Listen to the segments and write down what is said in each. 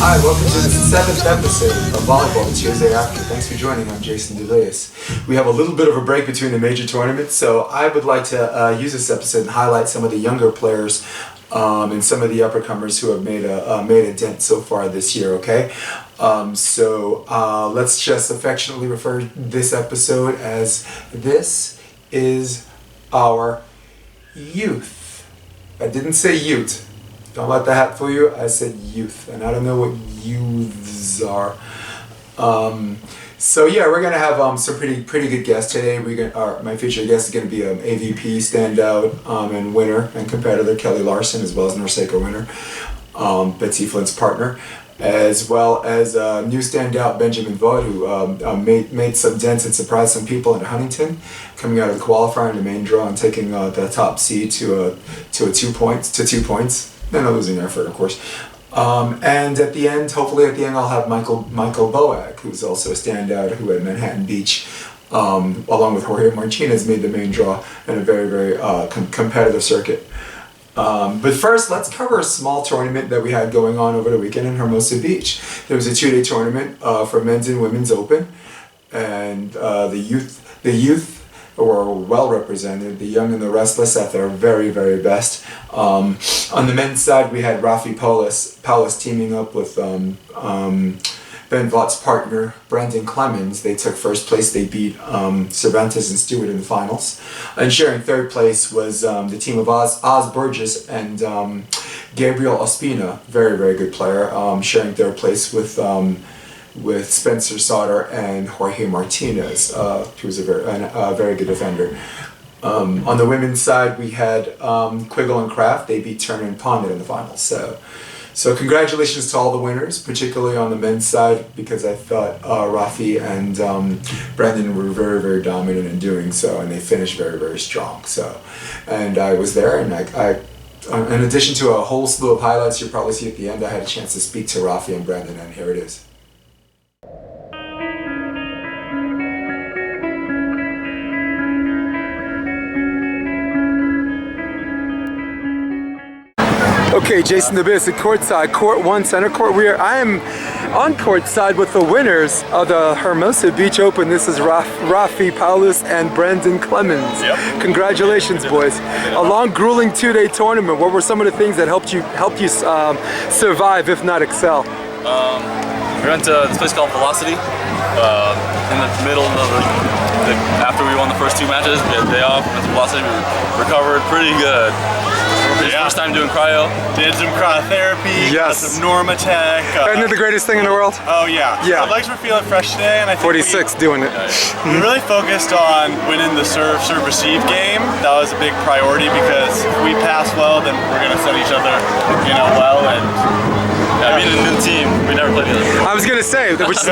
Hi, welcome to the 7th episode of Volleyball the Tuesday after. Thanks for joining. I'm Jason DeLeus. We have a little bit of a break between the major tournaments, so I would like to use this episode and highlight some of the younger players and some of the uppercomers who have made a dent so far this year, okay? Let's just affectionately refer this episode as This is Our Youth. I didn't say youth. Don't let the hat fool you. I said youth, and I don't know what youths are. We're gonna have some pretty good guests today. My featured guest is gonna be AVP standout and winner and competitor Kelley Larsen, as well as Norseca winner Betsy Flint's partner, as well as new standout Benjamin Vaught, who made some dents and surprised some people in Huntington, coming out of the qualifier in the main draw and taking the top seed to 2 points. And a losing effort, of course. And at the end, hopefully at the end, I'll have Michael Boag, who's also a standout, who at Manhattan Beach, along with Jorge Martinez, made the main draw in a very, very competitive circuit. But first, let's cover a small tournament that we had going on over the weekend in Hermosa Beach. There was a 2-day tournament for men's and women's open, and the youth were well represented, the young and the restless at their very, very best. On the men's side, we had Raffe Paulis teaming up with Ben Vaught's partner, Clemens. They took first place. They beat Cervantes and Stewart in the finals. And sharing third place was the team of Oz Burgess and Gabriel Ospina, very, very good player, sharing third place with Spencer Sauter and Jorge Martinez, who was a very good defender. On the women's side, we had Quiggle and Kraft. They beat Turner and Pondit in the finals. So congratulations to all the winners, particularly on the men's side, because I thought Raffe and Brandon were very, very dominant in doing so, and they finished very, very strong. And I was there, and I in addition to a whole slew of highlights you'll probably see at the end, I had a chance to speak to Raffe and Brandon, and here it is. Okay, Jason DeLeus at courtside, court 1, center court. I am on courtside with the winners of the Hermosa Beach Open. This is Raffe Paulis and Brandon Clemens. Yep. Congratulations, boys. A long, grueling 2-day tournament. What were some of the things that helped you survive, if not excel? We went to this place called Velocity. In the middle of after we won the first 2 matches, we had a day off. Went to Velocity. We recovered pretty good. First time doing cryo. Did some cryotherapy, yes. Some Normatec. Isn't it the greatest thing in the world? Oh yeah. Yeah. My legs were feeling fresh today, and I think 46 doing it. We really focused on winning the serve-receive game. That was a big priority because if we pass well, then we're gonna set each other, well, and. Yeah, being a new team, we never played together. I was gonna say, which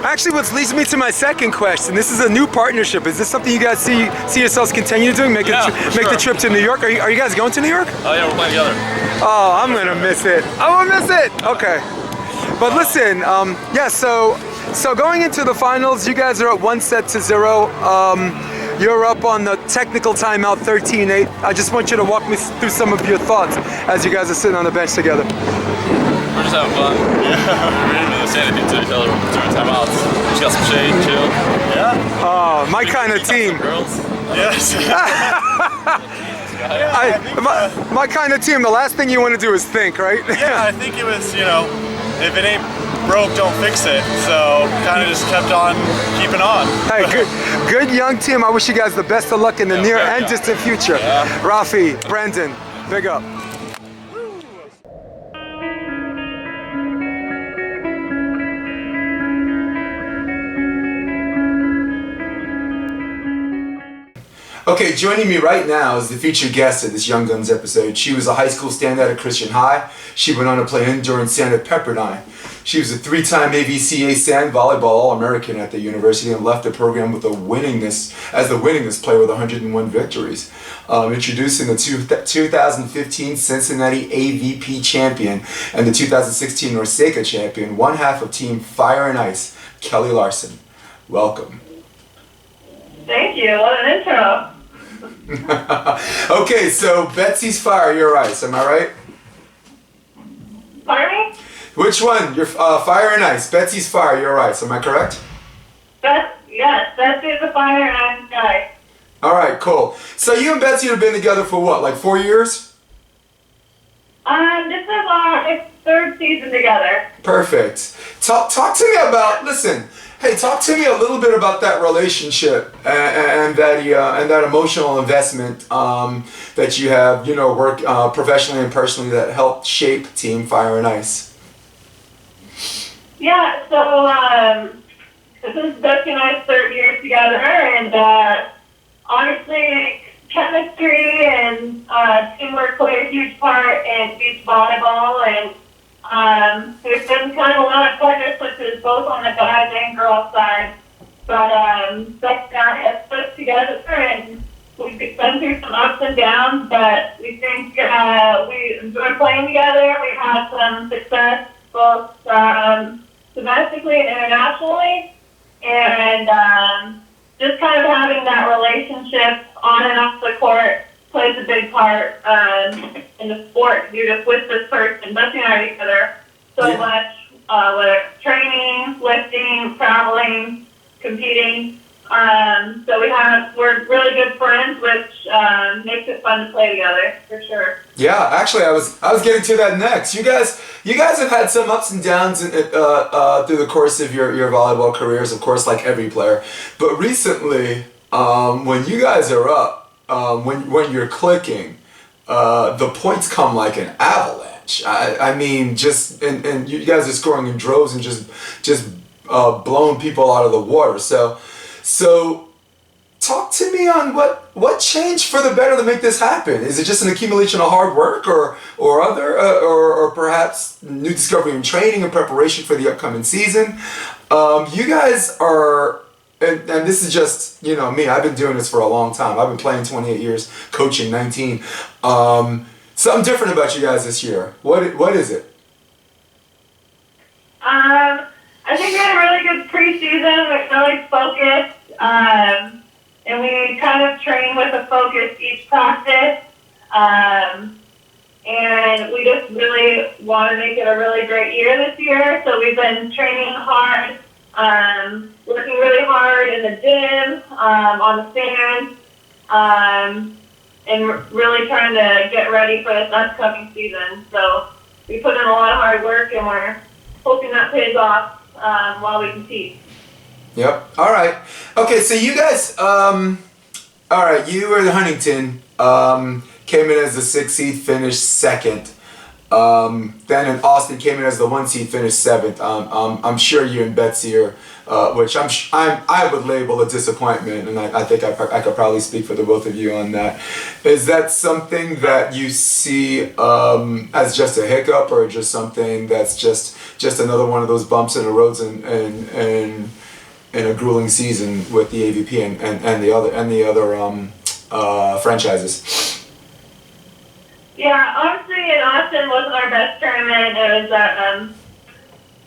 actually leads me to my second question. This is a new partnership. Is this something you guys see yourselves continue doing? Make the trip to New York. Are you guys going to New York? Oh yeah, we're playing together. Oh, I'm gonna miss it. I will miss it. Okay, but listen, So going into the finals, you guys are at 1-0. You're up on the technical timeout 13-8. I just want you to walk me through some of your thoughts as you guys are sitting on the bench together. We're just having fun. Yeah. We didn't really say anything to each other during timeouts. Just got some shade, chill. Yeah. Oh, my kind of team. Girls. Yes. My kind of team. The last thing you want to do is think, right? Yeah, I think it was, if it ain't broke, don't fix it. So kind of just kept on keeping on. Hey, good young team. I wish you guys the best of luck in the near and distant future. Yeah. Raffe, Brandon, big up. Okay, joining me right now is the featured guest of this Young Guns episode. She was a high school standout at Christian High. She went on to play indoor and sand at Pepperdine. She was a 3-time AVCA sand volleyball All-American at the university and left the program with the winningest player with 101 victories. Introducing the 2015 Cincinnati AVP champion and the 2016 Norseca champion, one half of Team Fire and Ice, Kelley Larsen. Welcome. Thank you. What an intro. Okay, so Betsy's fire, you're ice, am I right? Pardon me? Which one? You're fire and ice. Betsy's fire. You're ice. Am I correct? Yes, Betsy's the fire and I'm the ice. All right, cool. So you and Betsy have been together for what, like 4 years? This is our third season together. Perfect. Talk to me about. Listen, hey, talk to me a little bit about that relationship and that emotional investment that you have. Work professionally and personally that helped shape Team Fire and Ice. Yeah. So this is Betsy and I's third year together, and honestly, chemistry and teamwork play a huge part in beach volleyball, and there's been kind of a lot of pleasure switches both on the guys and girls side. But Betsy and I have put together, and we've been through some ups and downs, but we think we enjoy playing together. We've had some success both domestically and internationally, and just kind of having that relationship on and off the court plays a big part in the sport. You just with this person, Betsy and I are together so much, whether it's training, lifting, traveling, competing. So we're really good friends, which makes it fun to play together for sure. Yeah, actually, I was getting to that next. You guys have had some ups and downs through the course of your volleyball careers, of course, like every player. But recently, when you guys are up, when you're clicking, the points come like an avalanche. I mean, and you guys are scoring in droves and just blowing people out of the water. So talk to me on what changed for the better to make this happen. Is it just an accumulation of hard work or perhaps new discovery and training and preparation for the upcoming season? You guys are, and this is just, me, I've been doing this for a long time. I've been playing 28 years, coaching 19. Something different about you guys this year. What is it? I think we had a really good preseason. We're really focused, and we kind of train with a focus each practice. And we just really want to make it a really great year this year. So we've been training hard, working really hard in the gym, on the stands, and really trying to get ready for this upcoming season. So we put in a lot of hard work, and we're hoping that pays off while we compete. Yep. All right. Okay, so you guys, all right, you were the Huntington, came in as the 6th seed, finished 2nd. Then in Austin, came in as the 1 seed, finished 7th. I'm sure you and Betsy are, which I would label a disappointment, and I think I could probably speak for the both of you on that. Is that something that you see as just a hiccup, or just something that's just another one of those bumps in the roads in a grueling season with the AVP and the other franchises? Yeah, honestly, in Austin wasn't our best tournament. It was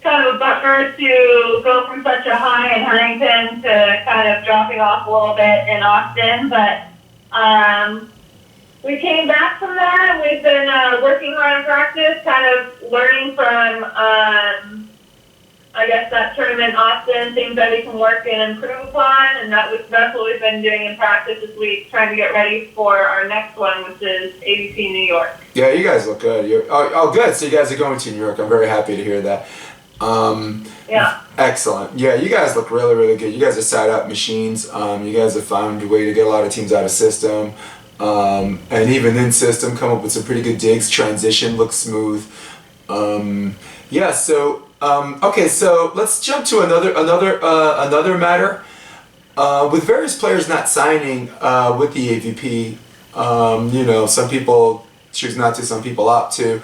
kind of a bummer to go from such a high in Huntington to kind of dropping off a little bit in Austin. But we came back from that, and we've been working hard in practice, kind of learning from, I guess, that tournament in Austin, things that we can work and improve upon, and that's what we've been doing in practice this week, trying to get ready for our next one, which is AVP New York. Yeah, you guys look good. Good. So you guys are going to New York. I'm very happy to hear that. Yeah. Excellent. Yeah, you guys look really, really good. You guys are side-out machines. You guys have found a way to get a lot of teams out of system. And even in system, come up with some pretty good digs. Transition looks smooth. Yeah, so... okay, so let's jump to another matter. With various players not signing with the AVP, some people choose not to, some people opt to.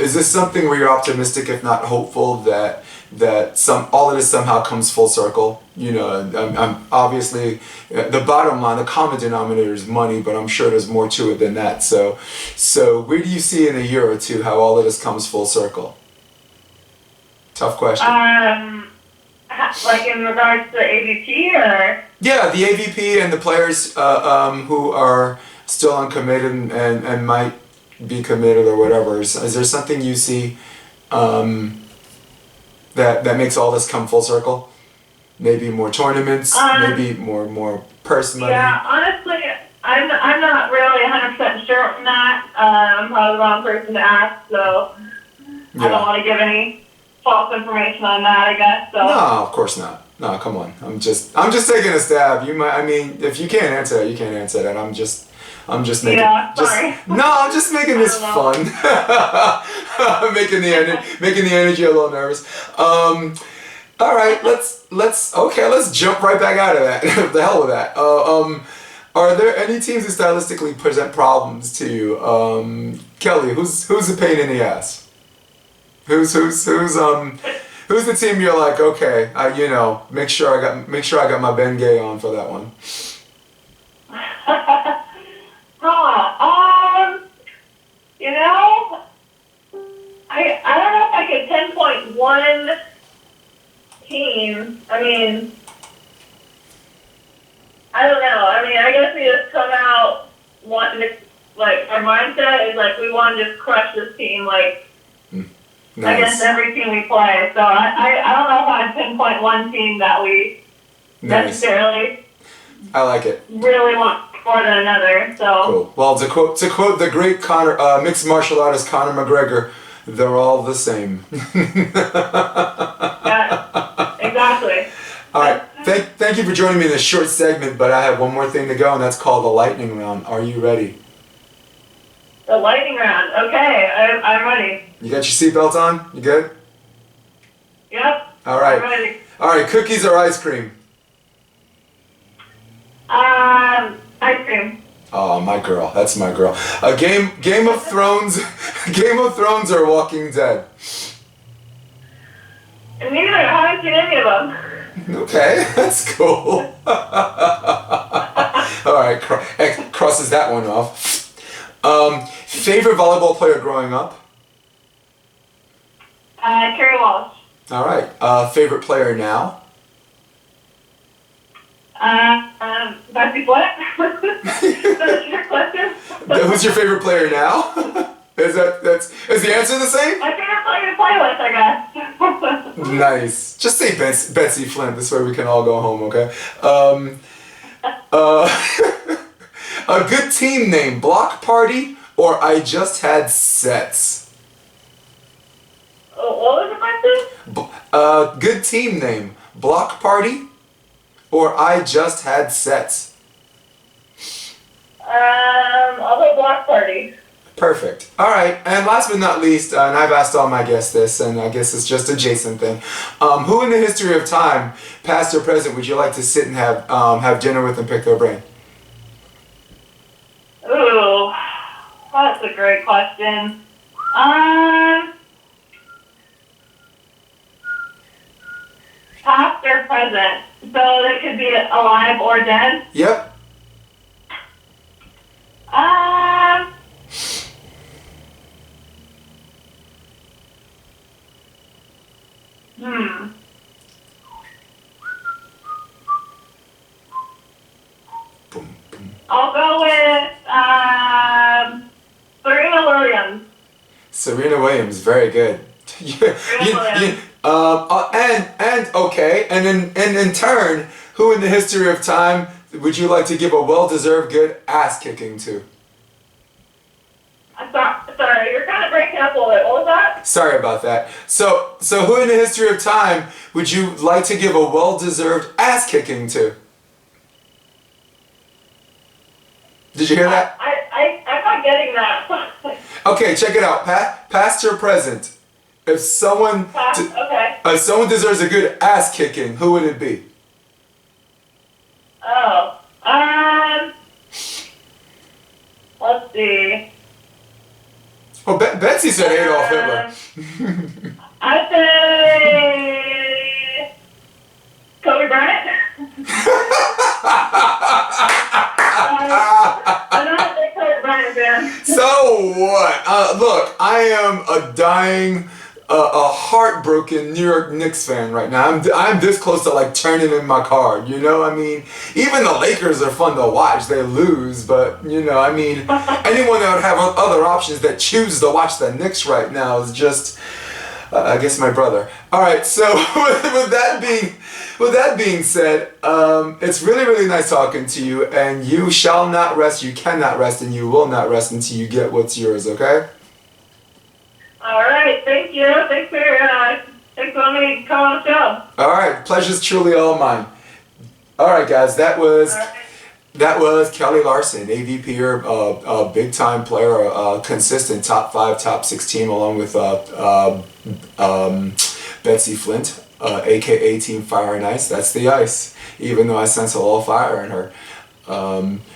Is this something where you're optimistic, if not hopeful, that all of this somehow comes full circle? I'm obviously the bottom line, the common denominator is money, but I'm sure there's more to it than that. So where do you see in a year or two how all of this comes full circle? Tough question. Like in regards to the AVP, or? Yeah, the AVP and the players who are still uncommitted and might be committed or whatever. Is there something you see that makes all this come full circle? Maybe more tournaments, maybe more purse money. Yeah, honestly, I'm not really 100% sure on that. I'm probably the wrong person to ask, so I don't want to give any false information on that, I guess. So. No, of course not. No, come on. I'm just taking a stab. You might. I mean, if you can't answer that, you can't answer that. I'm just making. Yeah, sorry. No, I'm just making this fun. making the energy a little nervous. All right, let's jump right back out of that. The hell with that. Are there any teams who stylistically present problems to you? Kelley, who's a pain in the ass? Who's the team you're like, okay, make sure I got my Bengay on for that one. I don't know if I could pinpoint one team. I mean, I don't know. I mean, I guess we just come out wanting to, like, our mindset is like we want to just crush this team, like, nice. Against every team we play. So I don't know if I'd pinpoint one team that we necessarily I like it. really want more than another. So Cool. Well, to quote the great mixed martial artist Conor McGregor, they're all the same. yeah, exactly. All right. Thank you for joining me in this short segment, but I have one more thing to go, and that's called the lightning round. Are you ready? The lightning round. Okay, I'm ready. You got your seatbelt on? You good? Yep. All right. I'm ready. All right. Cookies or ice cream? Ice cream. Oh, my girl. That's my girl. Game of Thrones. Game of Thrones or Walking Dead? Neither. I haven't seen any of them. Okay, that's cool. All right, crosses that one off. Favorite volleyball player growing up? Carrie Walsh. All right. Favorite player now? Betsy Flick. That's your question. Who's your favorite player now? Is the answer the same? My favorite player to play with, I guess. Nice. Just say Betsy Flint. This way we can all go home, okay? A good team name, Block Party or I Just Had Sets? What was the question? Good team name, Block Party or I Just Had Sets? I'll go Block Party. Perfect. All right, and last but not least, and I've asked all my guests this, and I guess it's just a Jason thing. Who in the history of time, past or present, would you like to sit and have dinner with and pick their brain? Ooh, that's a great question. Past or present, so they could be alive or dead. Yep. Boom, boom. I'll go with Serena Williams. Serena Williams, very good. And in turn, who in the history of time would you like to give a well-deserved good ass kicking to? I'm sorry, you're kind of breaking up a little bit. What was that? Sorry about that. So who in the history of time would you like to give a well-deserved ass kicking to? Did you hear that? I'm not getting that. Okay, check it out. Past or present? If someone if someone deserves a good ass kicking, who would it be? Oh, let's see. Well, Betsy said Adolf Hitler. I'd say Kobe Bryant. I'm not a big Kobe Bryant fan. So what? Look, I am a dying, a heartbroken New York Knicks fan right now. I'm this close to like turning in my card. You know, I mean, even the Lakers are fun to watch. They lose, but you know, I mean, anyone that would have other options that choose to watch the Knicks right now is just. I guess my brother. All right. So with that being said, it's really, really nice talking to you. And you shall not rest. You cannot rest, and you will not rest until you get what's yours. Okay. All right. Thank you. Thanks for letting me come on the show. All right. Pleasure's truly all mine. All right, guys. That was. All right. That was Kelley Larsen, AVP, a big-time player, consistent top 5, top 6 team, along with Betsy Flint, aka Team Fire and Ice. That's the ice, even though I sense a little fire in her.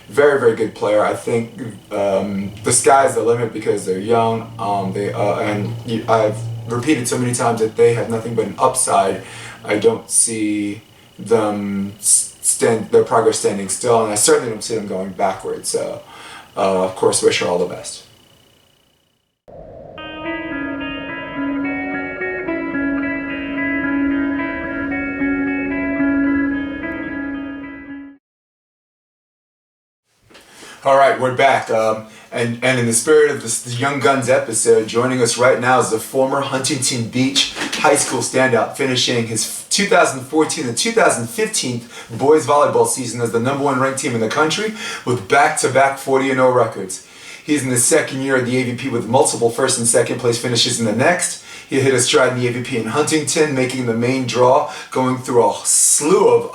Very, very good player. I think the sky's the limit because they're young. I've repeated so many times that they have nothing but an upside. I don't see them their progress standing still, and I certainly don't see them going backwards. So, of course, wish her all the best. All right, we're back, and in the spirit of this Young Guns episode, joining us right now is the former Huntington Beach high school standout, finishing his 2014 and 2015 boys volleyball season as the #1 ranked team in the country with back-to-back 40-0 records. He's in the second year of the AVP with multiple first and second place finishes in the next. He hit a stride in the AVP in Huntington, making the main draw, going through a slew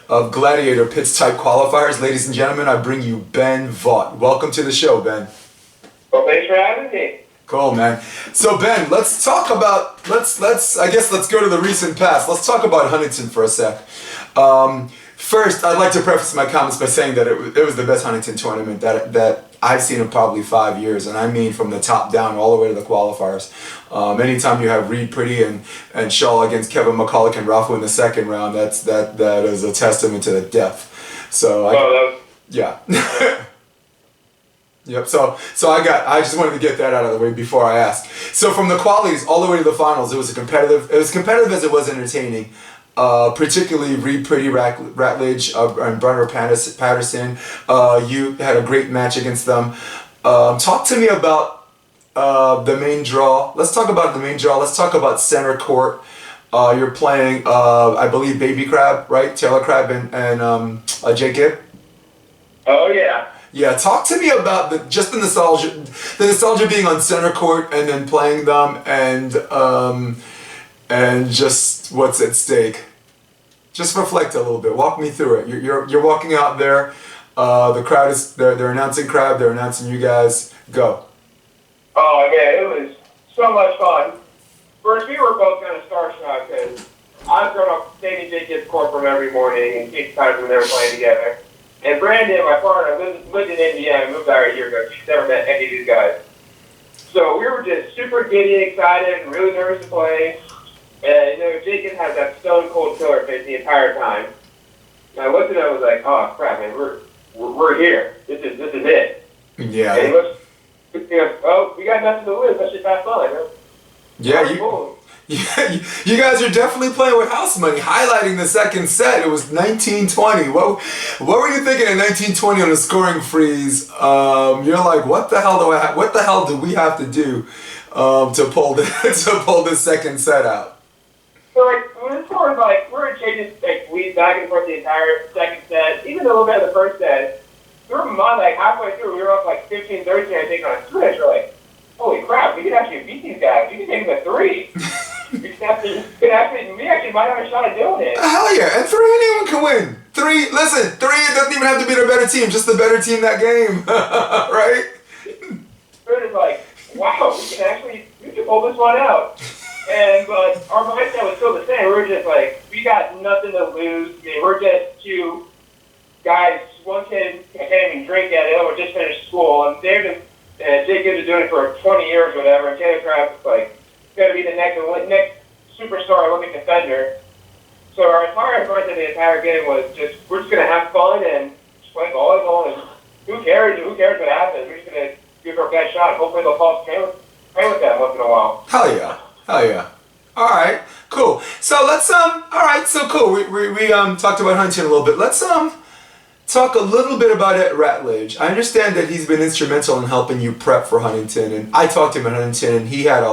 of gladiator pits type qualifiers. Ladies and gentlemen, I bring you Ben Vaught. Welcome to the show, Ben. Well, thanks for having me. Cool, man. So Ben, let's talk about let's go to the recent past. Let's talk about Huntington for a sec. First, I'd like to preface my comments by saying that it was the best Huntington tournament that I've seen in probably 5 years, and I mean from the top down all the way to the qualifiers. Anytime you have Reed Pretty and Shaw against Kevin McCulloch and Raffe in the second round, that is a testament to the depth. So yeah. Yep. So I just wanted to get that out of the way before I ask. So from the qualities all the way to the finals, it was competitive as it was entertaining. Particularly Reed Pretty, Ratledge, and Brunner Patterson. You had a great match against them. Talk to me about the main draw. Let's talk about the main draw. Let's talk about center court. You're playing, I believe, Baby Crab, right? Taylor Crab and Jay Gibb. Oh yeah. Yeah, talk to me about the nostalgia being on center court and then playing them, and just what's at stake. Just reflect a little bit. Walk me through it. You're walking out there. The crowd is they're announcing Crab. They're announcing you guys. Go. Oh man, it was so much fun. First, we were both kind of starstruck because I've grown up seeing Jake get court from every morning and each time when they were playing together. And Brandon, my partner, lived in Indiana, moved out a year ago. She's never met any of these guys. So we were just super giddy, excited, and really nervous to play. And Jacob has that stone cold killer face the entire time. And I looked at him and was like, "Oh crap, man, we're here. This is it." Yeah. And he looks, "Oh, we got nothing to lose. Let's just have fun." Huh? Yeah, you guys are definitely playing with house money. Highlighting the second set, it was 19-20. What were you thinking at 19-20 on a scoring freeze? You're like, what the hell do we have to do to pull this second set out? So this was like we were chasing lead back and forth the entire second set, even a little bit of the first set. We were halfway through, we were up 15-13, I think, on a switch. We're like, holy crap, we could actually beat these guys. We could take them to 3. we actually might have a shot at doing it. Hell yeah, and 3 anyone can win. 3 doesn't even have to be the better team, just the better team that game. Right? We're just like, wow, we can pull this one out. But our mindset was still the same. We were just like, we got nothing to lose. I mean, we're just 2 guys. One kid can't even drink yet. The other one just finished school. And David and Jake has been doing it for 20 years or whatever. And Taylor Kraft's going to be the next superstar Olympic defender. So our entire mindset the entire game was we're just going to have fun and just play volleyball. And who cares what happens? We're just going to give our best shot. Hopefully they'll call us train with that once in a while. Hell yeah. All right, cool. So let's all right, so cool. We talked about Huntington a little bit. Let's talk a little bit about Ed Ratledge. I understand that he's been instrumental in helping you prep for Huntington, and I talked to him at Huntington, and he had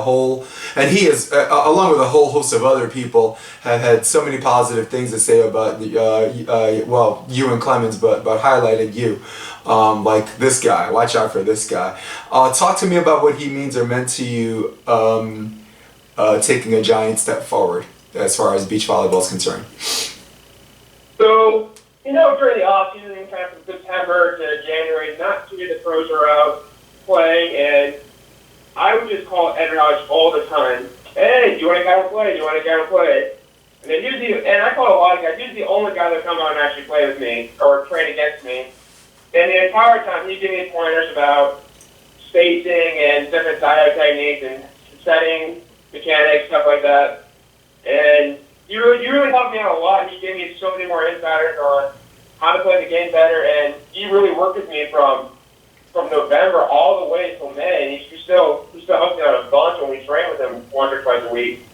he is, along with a whole host of other people, have had so many positive things to say about you and Clemens, but highlighted you. Like this guy, watch out for this guy. Talk to me about what he means or meant to you taking a giant step forward as far as beach volleyball is concerned. So, during the off-season, kind of from September to January, not too many of the pros are out playing, and I would just call Ed Ratledge all the time. Hey, do you want to go and play? Do you want to go and play? And then and I call a lot of guys, he was the only guy that would come out and actually play with me or train against me. And the entire time, he gave me pointers about spacing and different side techniques and setting mechanics, stuff like that. And you really helped me out a lot. He gave me so many more insiders on how to play the game better, and he really worked with me from November all the way till May. And he still helps me out a bunch when we train with him once or twice a week.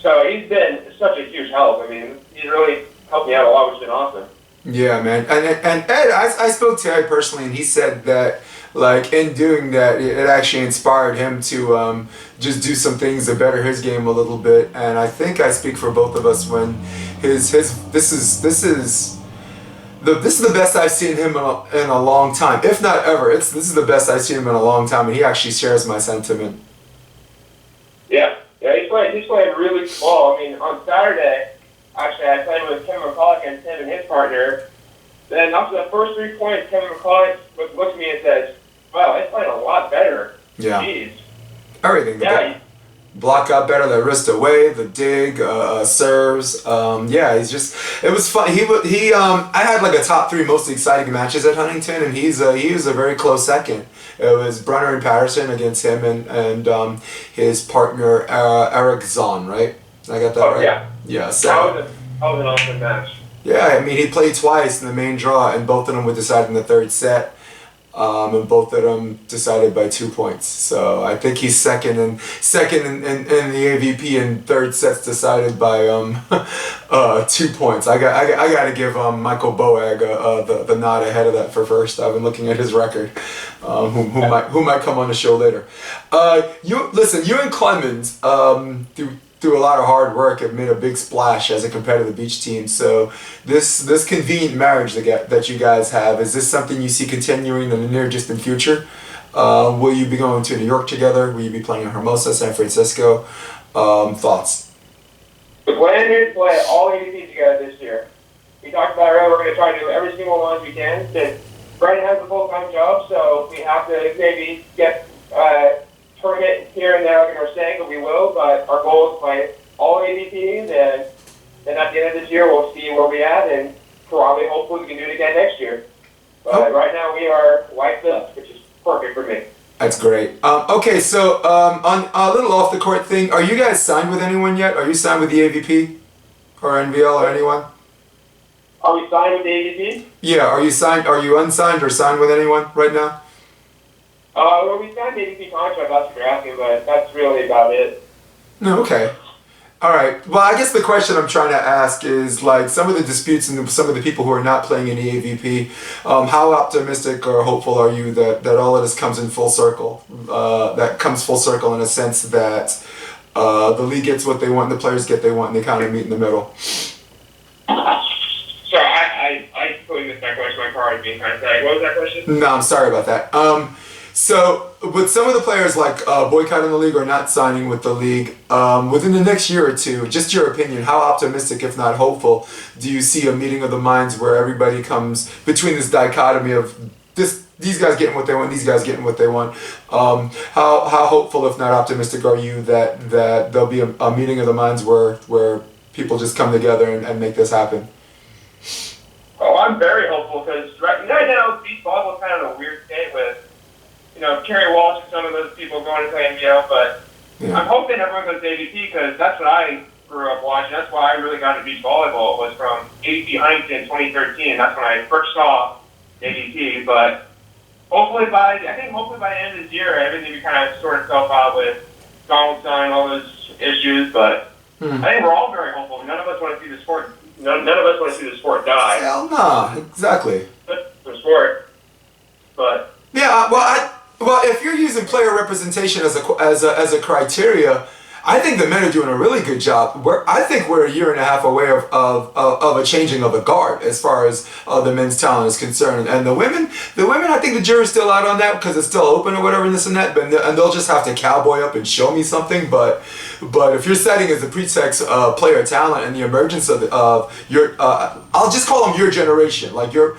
So he's been such a huge help. I mean, he's really helped me out a lot, which has been awesome. Yeah, man. And Ed, I spoke to Ed personally, and he said that, like, in doing that, it actually inspired him to just do some things to better his game a little bit. And I think I speak for both of us when this is the best I've seen him in a long time, if not ever. This is the best I've seen him in a long time, and he actually shares my sentiment. Yeah, he's playing really well. I mean, on Saturday, actually, I played with Kevin McCulloch and Tim and his partner. Then after the first 3 points, Kevin McCulloch looks at me and says, "Wow, he's playing a lot better." Yeah. Jeez. Everything. Yeah. Block out better, the wrist away, the dig, serves. It was fun. I had like a top 3 most exciting matches at Huntington, and he was a very close second. It was Brunner and Patterson against him and his partner Eric Zahn, right? I got that right? Yeah. Yeah. So That was an awesome match. yeah, I mean, he played twice in the main draw, and both of them were decided in the third set. And both of them decided by 2 points. So I think he's second in the AVP, and third sets decided by 2 points. I got to give Michael Boag the nod ahead of that for first. I've been looking at his record, who might come on the show later. You and Clemens through a lot of hard work have made a big splash as a competitive beach team. So this convenient marriage that you guys have, is this something you see continuing in the near distant future? Will you be going to New York together? Will you be playing in Hermosa, San Francisco? Thoughts? The plan is to play all AVPs together this year. We talked about earlier, we're going to try to do every single one we can. Brandon has a full-time job, so we have to maybe get tournament here and there like in Marseille, we will, but our goal is to play all AVPs, and then at the end of this year we'll see where we at, and probably hopefully we can do it again next year. But right now we are wiped up, which is perfect for me. That's great. Okay, so on a little off the court thing, are you guys signed with anyone yet? Are you signed with the AVP or NVL or anyone? Are we signed with the AVP? Yeah, are you signed? Are you unsigned or signed with anyone right now? Well, we signed the AVP contract last year asking, but that's really about it. No, okay. All right. Well, I guess the question I'm trying to ask is, like, some of the disputes and some of the people who are not playing in the AVP, how optimistic or hopeful are you that all of this comes in full circle? That comes full circle in a sense that the league gets what they want, the players get what they want, and they kind of meet in the middle. Sorry, I totally missed that question. My car is being kind of static. What was that question? No, I'm sorry about that. So, with some of the players like boycotting the league or not signing with the league, within the next year or two, just your opinion, how optimistic, if not hopeful, do you see a meeting of the minds where everybody comes between this dichotomy of these guys getting what they want, these guys getting what they want? How hopeful, if not optimistic, are you that there'll be a meeting of the minds where people just come together and make this happen? Oh, I'm very hopeful because right now beach volleyball is kind of in a weird state with, Kerry Walsh and some of those people going to play NBL, but yeah. I'm hoping everyone goes to AVP because that's what I grew up watching. That's why I really got into beach volleyball, was from AVP Huntington in 2013. That's when I first saw AVP, but hopefully by the end of this year, everything will kind of sort itself out with Donaldson and all those issues, but I think we're all very hopeful. None of us want to see the sport. None of us want to see the sport die. Hell no, exactly. for sport. But Yeah, well, if you're using player representation as a criteria, I think the men are doing a really good job. I think we're a year and a half away of a changing of the guard as far as the men's talent is concerned. And the women, I think the jury's still out on that because it's still open or whatever and this and that. But and they'll just have to cowboy up and show me something. But if you're setting as a pretext player talent and the emergence of your, I'll just call them your generation, like your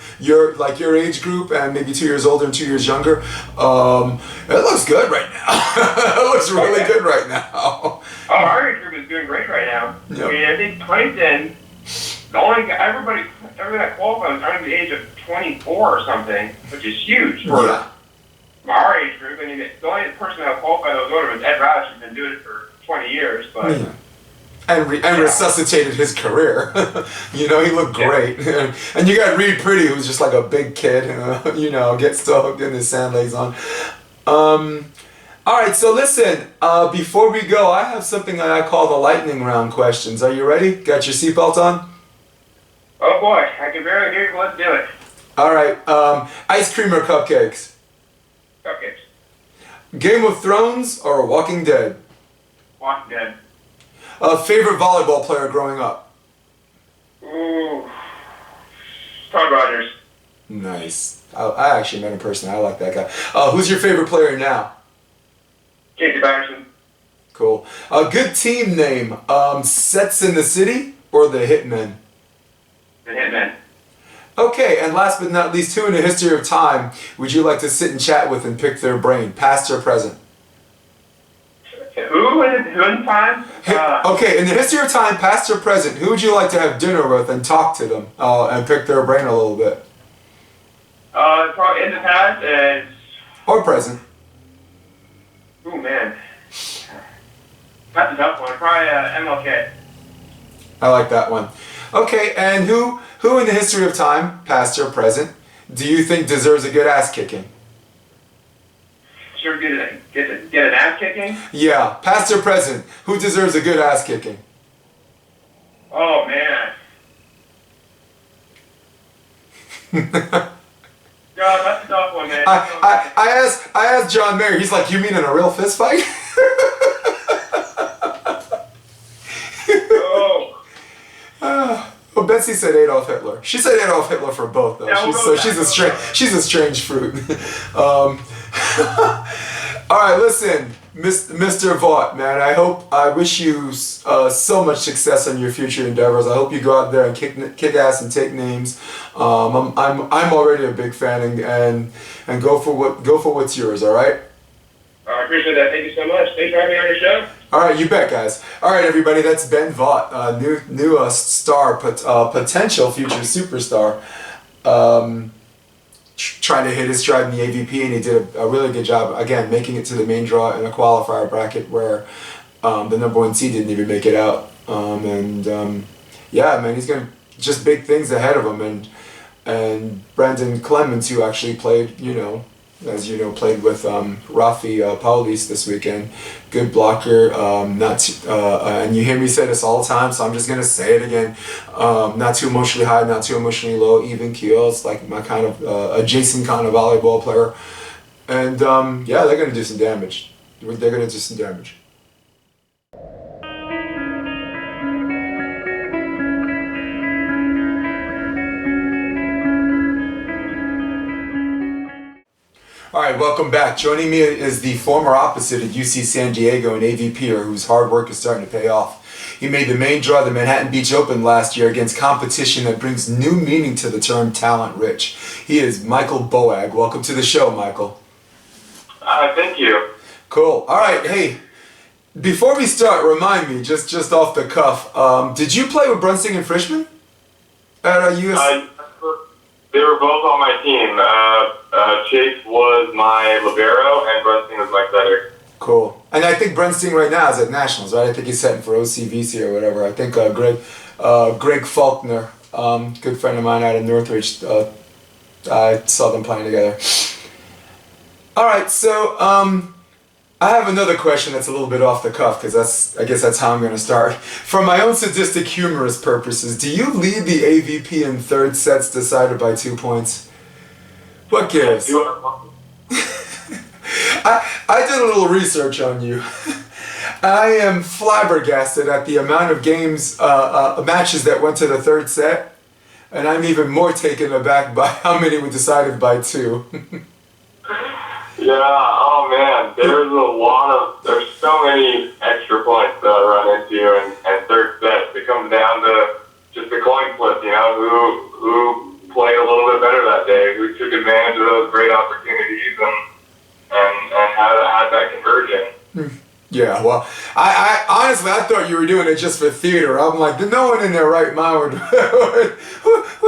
age group and maybe 2 years older and 2 years younger. It looks good right now. It looks really good right now. Oh, our age group is doing great right now. Yep. I mean, I think Clemens, everybody that qualified was under the age of 24 or something, which is huge for our age group. I mean, the only person that qualified that was older was Ed Roush, who's been doing it for 20 years. But and resuscitated his career. He looked great. And you got Reed Pretty, who's just like a big kid, gets still hooked in his sand legs on. All right, so listen, before we go, I have something that I call the lightning round questions. Are you ready? Got your seatbelt on? Oh boy, I can barely hear you, but let's do it. All right, ice cream or cupcakes? Cupcakes. Game of Thrones or Walking Dead? Walking Dead. Favorite volleyball player growing up? Ooh. Todd Rogers. Nice. I actually met him personally. I like that guy. Who's your favorite player now? Casey Patterson. Cool. A good team name, Sets in the City or the Hitmen? The Hitmen. Okay, and last but not least, who in the history of time would you like to sit and chat with and pick their brain, past or present? Who in time? Okay, in the history of time, past or present, who would you like to have dinner with and talk to them and pick their brain a little bit? Probably in the past and... Or present. Ooh, man. That's a tough one. Probably MLK. I like that one. Okay, and who in the history of time, past or present, do you think deserves a good ass kicking? Sure, get an ass kicking? Yeah, past or present, who deserves a good ass kicking? Oh, man. God, that's a tough one, man. I asked John Mayer, he's like, you mean in a real fist fight? Well, Betsy said Adolf Hitler. She said Adolf Hitler for both, though. Yeah, She's a strange fruit. All right, listen, Mr. Vaught, man. I wish you so much success in your future endeavors. I hope you go out there and kick ass and take names. I'm already a big fan, and go for what's yours. All right. I appreciate that. Thank you so much. Thanks for having me on your show. All right, you bet, guys. All right, everybody, that's Ben Vaught, new star, potential future superstar, trying to hit his stride in the AVP, and he did a really good job, again, making it to the main draw in a qualifier bracket where the number one seed didn't even make it out. Yeah, man, he's got just big things ahead of him, and Brandon Clemens, who actually played, played with Raffe, Paulis this weekend. Good blocker, and you hear me say this all the time, so I'm just gonna say it again. Not too emotionally high, not too emotionally low, even keel. It's like my kind of adjacent kind of volleyball player, and yeah, they're gonna do some damage. They're gonna do some damage. All right, welcome back. Joining me is the former opposite at UC San Diego, an AVPer whose hard work is starting to pay off. He made the main draw of the Manhattan Beach Open last year against competition that brings new meaning to the term talent rich. He is Michael Boag. Welcome to the show, Michael. Thank you. Cool. All right, hey, before we start, remind me, just off the cuff, did you play with Brunsting and Frischman at USC? They were both on my team. Chase was my libero, and Brunsting was my setter. Cool. And I think Brunsting right now is at Nationals, right? I think he's setting for OCVC or whatever. I think Greg Faulkner, good friend of mine out of Northridge, I saw them playing together. All right, so I have another question that's a little bit off the cuff, because I guess that's how I'm going to start. For my own sadistic humorous purposes, do you lead the AVP in third sets decided by 2 points? What gives? I did a little research on you. I am flabbergasted at the amount of matches that went to the third set, and I'm even more taken aback by how many were decided by 2. Yeah, oh man, there's so many extra points that I run into and third sets. It comes down to just a coin flip, who played a little bit better that day, who took advantage of those great opportunities and had that conversion. Yeah, well, I honestly, I thought you were doing it just for theater. I'm like, no one in their right mind would, who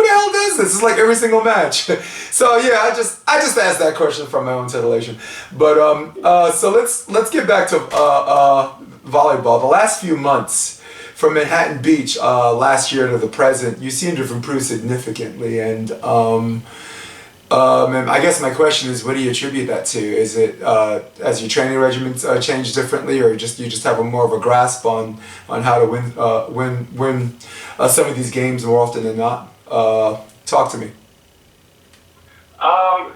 the hell does this? It's like every single match. So yeah, I just asked that question from my own titillation. But so let's get back to volleyball. The last few months from Manhattan Beach last year to the present, you seem to have improved significantly, and I guess my question is, what do you attribute that to? Is it as your training regimen changed differently, or you just have more of a grasp on how to win some of these games more often than not? Talk to me.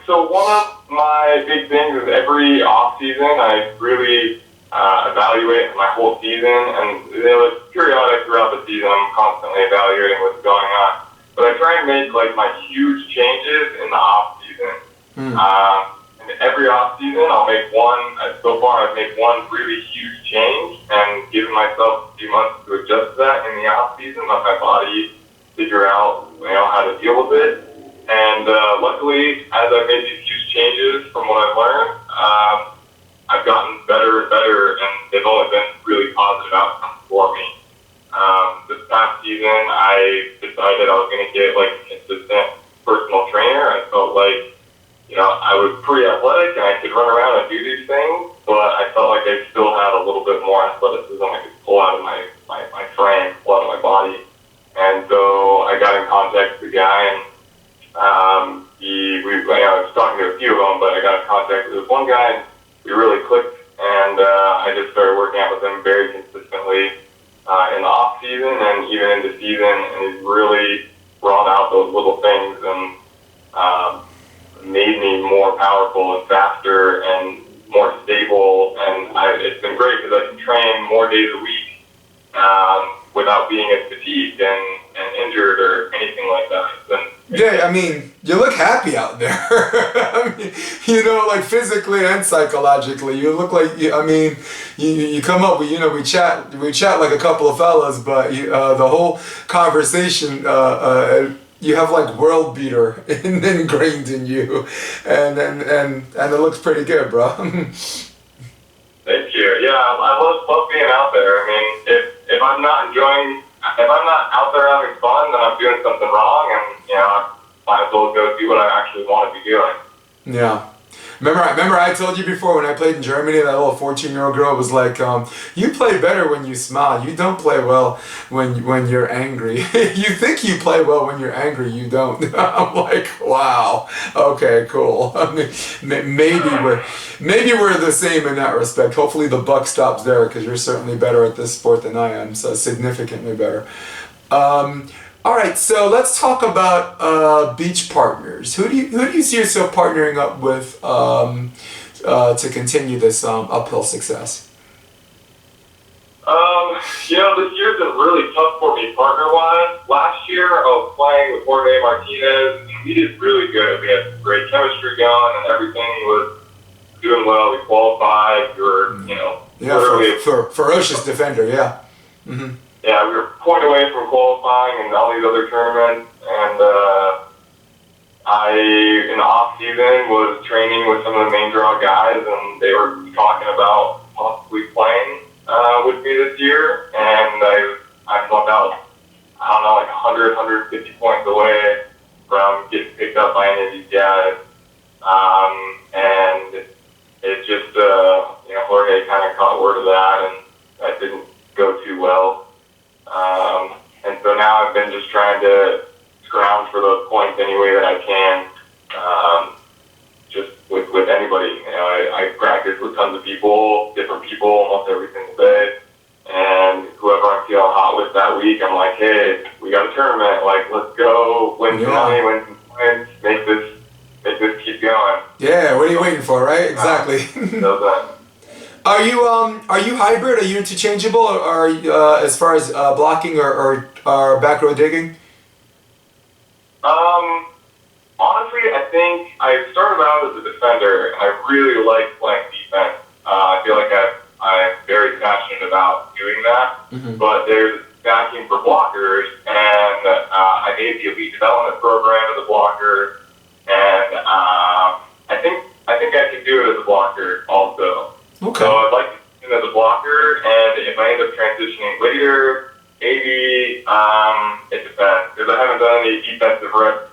So one of my big things is every off season I really evaluate my whole season, and it's periodic throughout the season. I'm constantly evaluating what's going on. But I try and make my huge changes in the off season. And every off season, I'll make one. So far, I've made one really huge change, and given myself a few months to adjust to that in the off season, let my body figure out how to deal with it. And luckily, as I've made these huge changes from what I've learned, I've gotten better and better, and they've only been really positive outcomes for me. This past season, I decided I was going to get a consistent personal trainer. I felt like, I was pretty athletic and I could run around and do these things, but I felt like I still had a little bit more athleticism I could pull out of my frame, pull out of my body. And so I got in contact with the guy, and I was talking to a few of them, but I got in contact with this one guy, and we really clicked, and I just started working out with him very consistently in the off season and even into season, and he's really brought out those little things and made me more powerful and faster and more stable. And it's been great because I can train more days a week without being as fatigued and injured or anything like that. Yeah, I mean, you look happy out there. I mean, physically and psychologically, you look like you come up with, we chat like a couple of fellas, but the whole conversation, you have world beater ingrained in you, and it looks pretty good, bro. Thank you. Yeah, I love being out there. I mean, if I'm not out there having fun, then I'm doing something wrong, and I might as well go do what I actually want to be doing. Yeah. Remember I told you before when I played in Germany, that little 14-year-old girl was like, you play better when you smile. You don't play well when you're angry. You think you play well when you're angry, you don't. I'm like, wow. Okay, cool. I mean, maybe we're the same in that respect. Hopefully the buck stops there, because you're certainly better at this sport than I am, so significantly better. All right, so let's talk about beach partners. Who do you see yourself partnering up with to continue this uphill success? This year's been really tough for me partner-wise. Last year, I was playing with Jorge Martinez, and he did really good. We had some great chemistry going, and everything was doing well. We qualified. We were, ferocious defender, yeah. Mm-hmm. Yeah, we were a point away from qualifying and all these other tournaments, and I, in the off season, was training with some of the main draw guys, and they were talking about possibly playing with me this year, and I'm about, 100, 150 points away from getting picked up by any of these guys, and it just, Jorge kind of caught word of that, and that didn't go too well. And so now I've been just trying to scrounge for those points any way that I can, just with anybody. I practice with tons of people, different people, almost every single day. And whoever I'm feeling hot with that week, I'm like, hey, we got a tournament. Let's go win some money, win some points, make this keep Yeah, what are you waiting for, right? Exactly. So then, Are you hybrid? Are you interchangeable, or are you, as far as blocking or back row digging? honestly, I think I started out as a defender, and I really like playing defense. I feel like I'm very passionate about doing that. Mm-hmm. But there's backing for blockers, and I made the elite development program as a blocker, and I think I can do it as a blocker also. Okay. So I'd like to do it as a blocker, and if I end up transitioning later, maybe it depends, because I haven't done any defensive reps,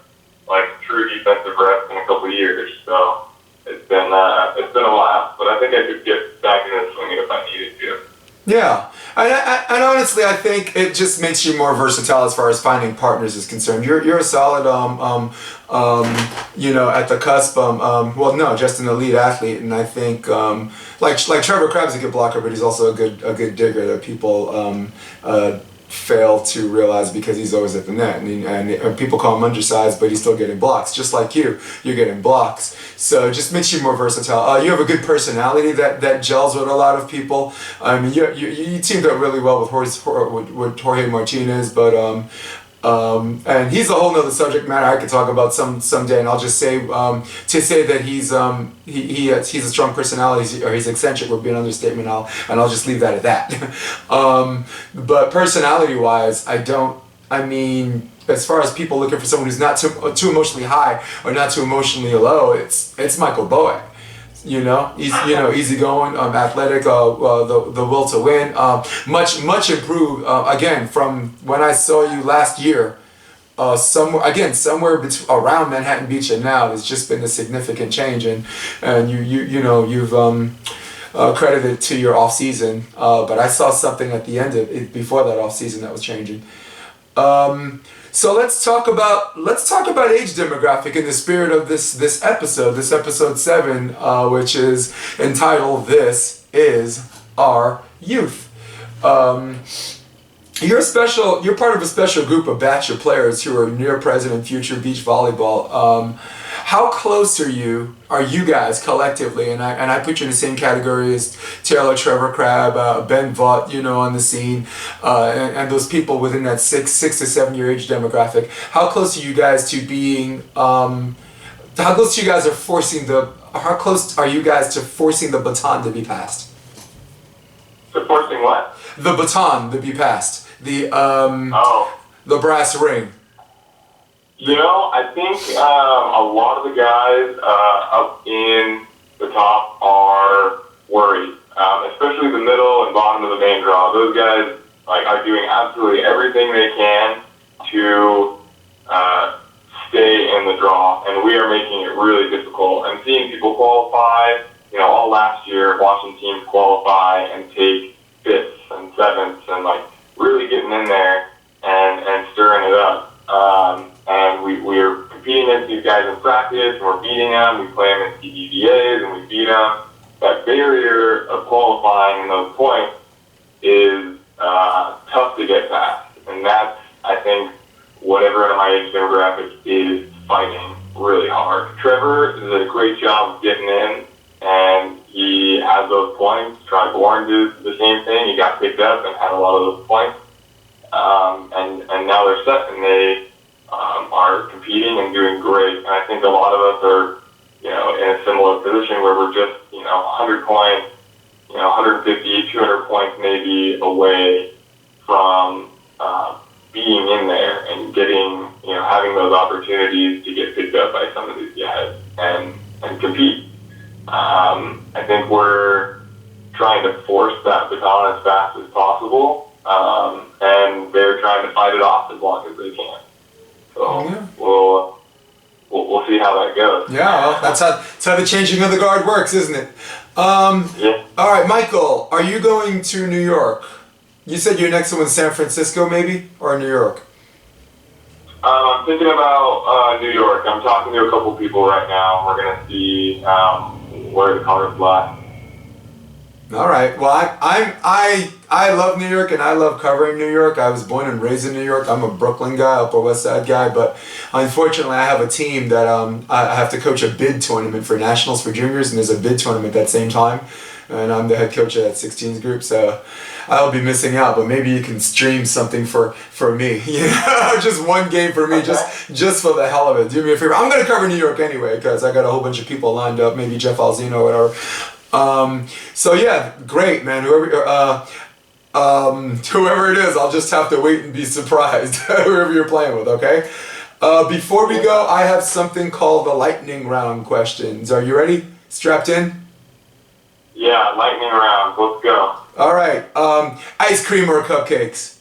like true defensive reps, in a couple of years. So it's been a while, but I think I could get back in the swing if I needed to. Yeah, and honestly, I think it just makes you more versatile as far as finding partners is concerned. You're a solid at the cusp. Well, no, just an elite athlete, and I think like Trevor Crabb's a good blocker, but he's also a good digger that people fail to realize because he's always at the net, and people call him undersized, but he's still getting blocks, just like you're getting blocks. So it just makes you more versatile. You have a good personality that gels with a lot of people. I mean, you teamed up really well with Jorge Martinez, but and he's a whole nother subject matter I could talk about someday, and I'll just say to say that he's a strong personality or he's eccentric would be an understatement. I'll just leave that at that. But personality wise, I mean, as far as people looking for someone who's not too emotionally high or not too emotionally low, it's Michael Boag. Easygoing, athletic, the will to win, much improved again from when I saw you last year. Somewhere around Manhattan Beach and now, there's just been a significant change, and you've credited to your off season, but I saw something at the end of it before that off season that was changing. So let's talk about age demographic in the spirit of this episode 7, which is entitled "This Is Our Youth." You're part of a special group of bachelor players who are near present and future beach volleyball. How close are you guys collectively? And I put you in the same category as Taylor, Trevor Crabb, Ben Vaught, on the scene, and those people within that 6 to 7 year age demographic. How close are you guys to being? How close are you guys to forcing the baton to be passed? So forcing what? The baton to be passed. The brass ring. I think a lot of the guys up in the top are worried, especially the middle and bottom of the main draw. Those guys are doing absolutely everything they can to stay in the draw, and we are making it really difficult. I'm seeing people qualify, all last year, watching teams qualify and take 5th and 7th and really getting in there and stirring it up. And we're competing against these guys in practice, and we're beating them. We play them in CDVAs, and we beat them. That barrier of qualifying in those points is tough to get past. And that's, I think, what everyone in my age demographic is fighting really hard. Trevor does a great job of getting in, and he has those points. Troy Bourne did the same thing. He got picked up and had a lot of those points. And now they're set, and they are competing and doing great. And I think a lot of us are, in a similar position where we're just, 100 points, 150, 200 points maybe away from being in there and getting, having those opportunities to get picked up by some of these guys and compete. I think we're trying to force that baton as fast as possible, and they're trying to fight it off as long as they can. So yeah. We'll see how that goes. Yeah, well, that's how the changing of the guard works, isn't it? Yeah. All right, Michael, are you going to New York? You said your next one was San Francisco, maybe, or New York? I'm thinking about New York. I'm talking to a couple people right now. We're going to see where the cards lie. All right. Well, I love New York and I love covering New York. I was born and raised in New York. I'm a Brooklyn guy, Upper West Side guy, but unfortunately, I have a team that I have to coach a bid tournament for nationals for juniors, and there's a bid tournament that same time, and I'm the head coach of that 16s group, so I'll be missing out. But maybe you can stream something for me, you know, just one game for me, just for the hell of it. Do me a favor. I'm gonna cover New York anyway because I got a whole bunch of people lined up. Maybe Jeff Alzino or whatever. So yeah, great, man. Whoever it is, I'll just have to wait and be surprised. Whoever you're playing with, okay? Before we go, I have something called the lightning round questions. Are you ready? Strapped in? Yeah, lightning round. Let's go. All right. Ice cream or cupcakes?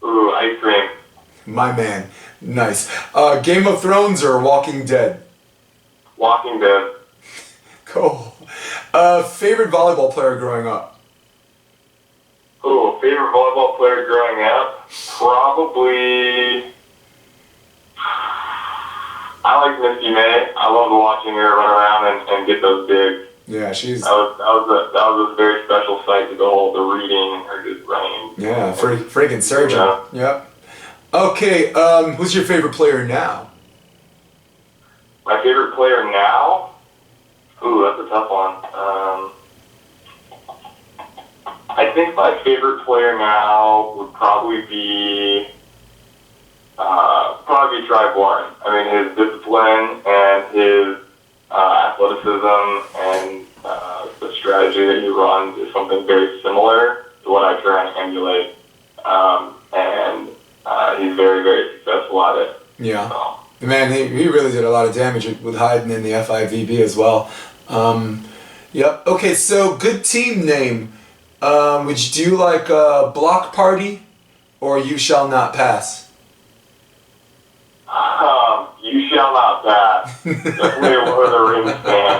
Ooh, ice cream. My man. Nice. Game of Thrones or Walking Dead? Walking Dead. Cool. Favorite volleyball player growing up? Ooh, favorite volleyball player growing up? Probably. I like Missy May. I love watching her run around and get those digs. Yeah, she's. That was a very special sight to behold. The reading, her just running. Yeah, freaking surgeon. Yeah. Yep. Okay. Who's your favorite player now? My favorite player now? Ooh, that's a tough one. I think my favorite player now would probably be Tri Warren. I mean, his discipline and his athleticism and the strategy that he runs is something very similar to what I try and emulate. And he's very, very successful at it. Yeah. So. Man, he really did a lot of damage with Hyden in the FIVB as well. Yep. Okay, so good team name. Would you do like a Block Party or You Shall Not Pass? You Shall Not Pass. Definitely a Lord of the Rings fan.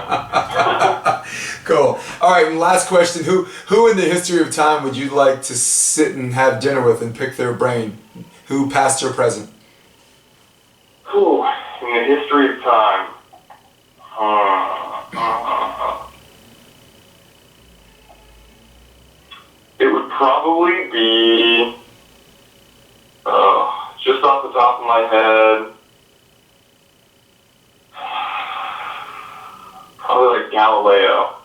Cool. All right, and last question. Who in the history of time would you like to sit and have dinner with and pick their brain? Who, past or present? Whew, in the history of time. It would probably be, just off the top of my head, probably like Galileo.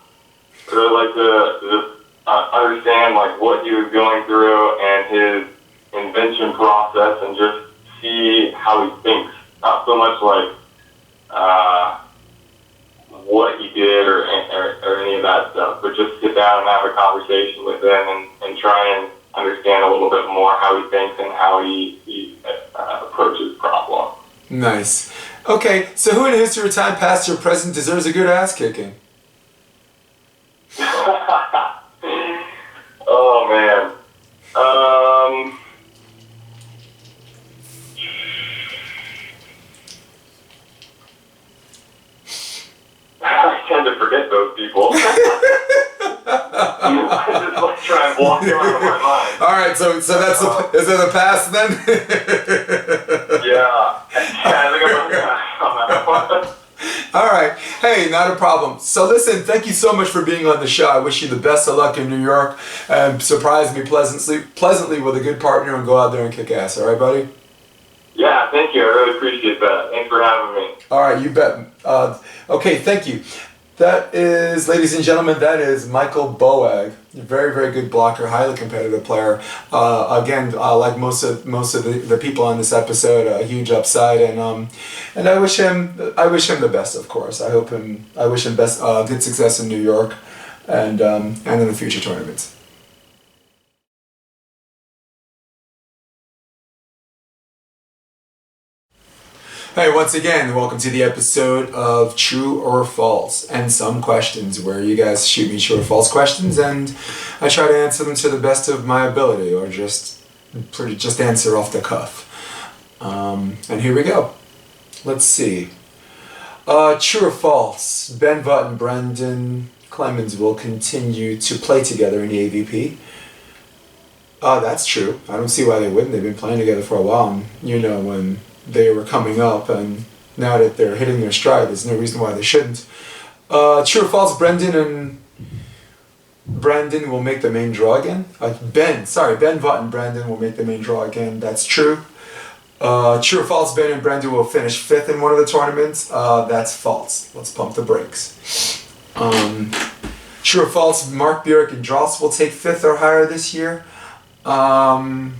I really like to just understand like what he was going through and his invention process and just see how he thinks. Not so much like what he did or any of that stuff, but just sit down and have a conversation with him and try and understand a little bit more how he thinks and how he approaches problems. Nice. Okay, so who in the history of time, past or present, deserves a good ass kicking? Oh man. I tend to forget those people. I just like try and block them out of my mind. All right, so that's is it a pass then? Yeah. I think I'm on that one. All right. Hey, not a problem. So listen, thank you so much for being on the show. I wish you the best of luck in New York and surprise me pleasantly with a good partner and go out there and kick ass. All right, buddy? Yeah, thank you. I really appreciate that. Thanks for having me. All right, you bet. Okay, thank you. That is, ladies and gentlemen, that is Michael Boag. Very, very good blocker, highly competitive player. Again, like most of the people on this episode, a huge upside, and I wish him the best. Of course, I wish him best, good success in New York, and in the future tournaments. Hey, once again, welcome to the episode of True or False and Some Questions, where you guys shoot me true or false questions and I try to answer them to the best of my ability, or just answer off the cuff. And here we go. Let's see. True or false? Ben, Vaught, and Brendan Clemens will continue to play together in the AVP. That's true. I don't see why they wouldn't. They've been playing together for a while, and when they were coming up, and now that they're hitting their stride, there's no reason why they shouldn't. True or false? Brendan and Brandon will make the main draw again. Ben Vaught and Brandon will make the main draw again. That's true. True or false, Ben and Brandon will finish 5th in one of the tournaments. That's false. Let's pump the brakes. True or false, Mark Bjork and Dross will take 5th or higher this year. That's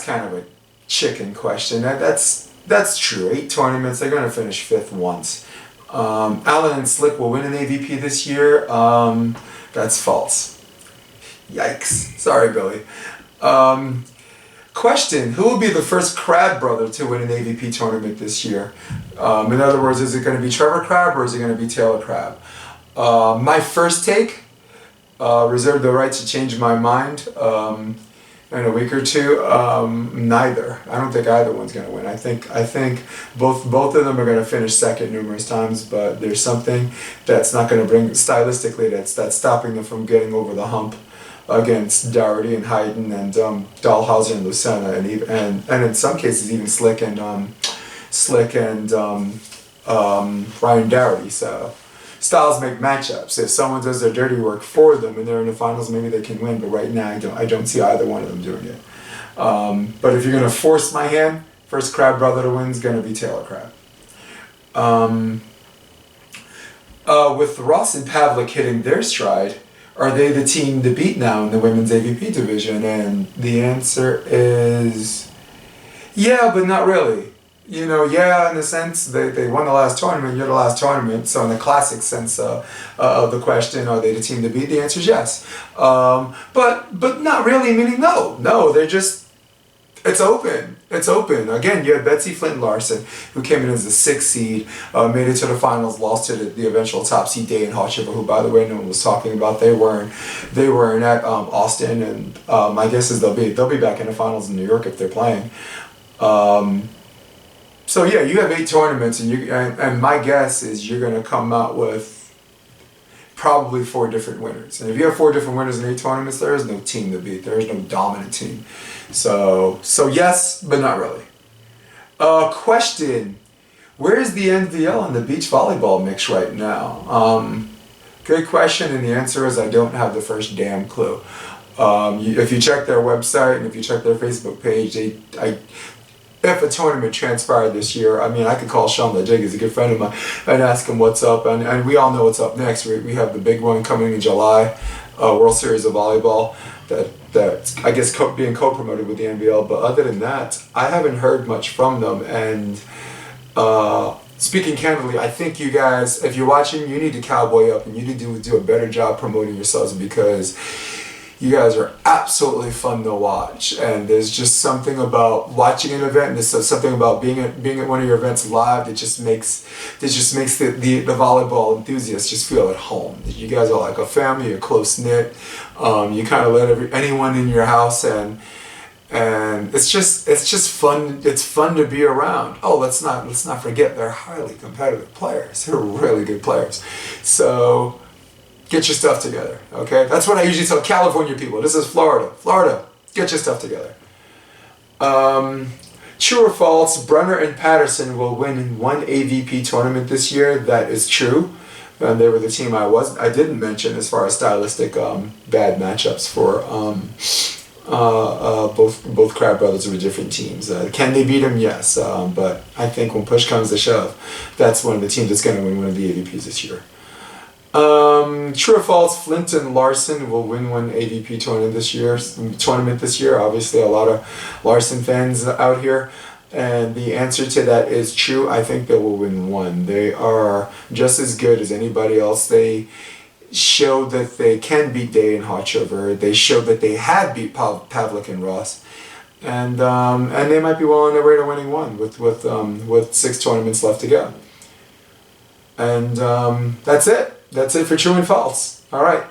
kind of a chicken question. That's true. 8 tournaments, they're going to finish 5th once. Allen and Slick will win an AVP this year. That's false. Yikes. Sorry, Billy. Question, who will be the first Crab brother to win an AVP tournament this year? In other words, is it going to be Trevor Crab or is it going to be Taylor Crab? My first take, reserve the right to change my mind in a week or two. Neither. I don't think either one's going to win. I think both of them are going to finish second numerous times, but there's something that's not going to bring stylistically that's stopping them from getting over the hump against Dougherty and Hayden and Dahlhauser and Lucena and in some cases even Slick and Ryan Dougherty. So styles make matchups. If someone does their dirty work for them and they're in the finals, maybe they can win. But right now, I don't see either one of them doing it. But if you're gonna force my hand, first Crab brother to win is gonna be Taylor Crab. With Ross and Pavlik hitting their stride, are they the team to beat now in the women's AVP division? And the answer is yeah, but not really. Yeah, in the sense they won the last tournament, you're the last tournament. So in the classic sense of the question, are they the team to beat? The answer is yes. But not really, meaning no, they're just, it's open. Again, you had Betsy Flint Larsen, who came in as the 6th seed, made it to the finals, lost to the eventual top seed Day and Hochevar, who, by the way, no one was talking about. They weren't at Austin, and my guess is they'll be back in the finals in New York if they're playing. So yeah, you have 8 tournaments, and my guess is you're going to come out with probably 4 different winners. And if you have 4 different winners in 8 tournaments, there is no team to beat. There is no dominant team. So yes, but not really. Question: where is the NVL and the beach volleyball mix right now? Good question, and the answer is I don't have the first damn clue. If you check their website and if you check their Facebook page, if a tournament transpired this year, I could call Sean Lejig, he's a good friend of mine, and ask him what's up. And we all know what's up next. We have the big one coming in July, World Series of Volleyball, that I guess being co-promoted with the NBL. But other than that, I haven't heard much from them. And speaking candidly, I think you guys, if you're watching, you need to cowboy up and you need to do a better job promoting yourselves, because you guys are absolutely fun to watch, and there's just something about watching an event, and there's something about being at one of your events live that just makes the volleyball enthusiasts just feel at home. You guys are like a family, you're close knit. You kind of let anyone in your house, and it's just fun. It's fun to be around. Oh, let's not forget they're highly competitive players. They're really good players. So get your stuff together, okay? That's what I usually tell California people. This is Florida. Florida, get your stuff together. True or false, Brunner and Patterson will win in 1 AVP tournament this year. That is true. They were the team I didn't mention as far as stylistic bad matchups for both Crab brothers were different teams. Can they beat them? Yes. But I think when push comes to shove, that's one of the teams that's going to win one of the AVPs this year. True or false, Flint and Larsen will win 1 AVP tournament this year. Obviously, a lot of Larsen fans out here, and the answer to that is true. I think they will win 1. They are just as good as anybody else. They showed that they can beat Day and Hochevar. They showed that they had beat Pavlik and Ross, and they might be well on their way to winning 1 with 6 tournaments left to go. And that's it. That's it for true and false. All right.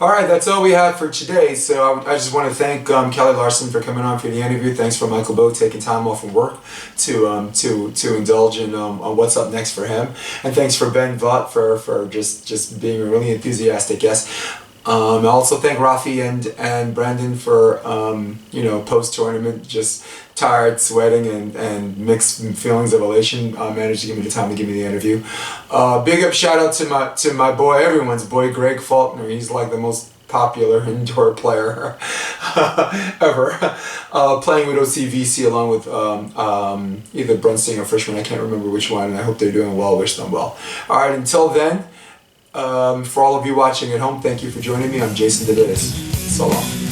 All right, that's all we have for today. So I just want to thank Kelley Larsen for coming on for the interview. Thanks for Michael Boag taking time off from work to indulge in on what's up next for him. And thanks for Ben Vaught for just being a really enthusiastic guest. I also thank Raffe and Brandon for post-tournament, just tired, sweating, and mixed feelings of elation. Managed to give me the time to give me the interview. Big up shout out to my boy, everyone's boy, Greg Faulkner. He's like the most popular indoor player ever. Playing with OCVC along with either Brunstein or Frischman. I can't remember which one. And I hope they're doing well. Wish them well. All right, until then. For all of you watching at home, thank you for joining me. I'm Jason DeDitis. So long.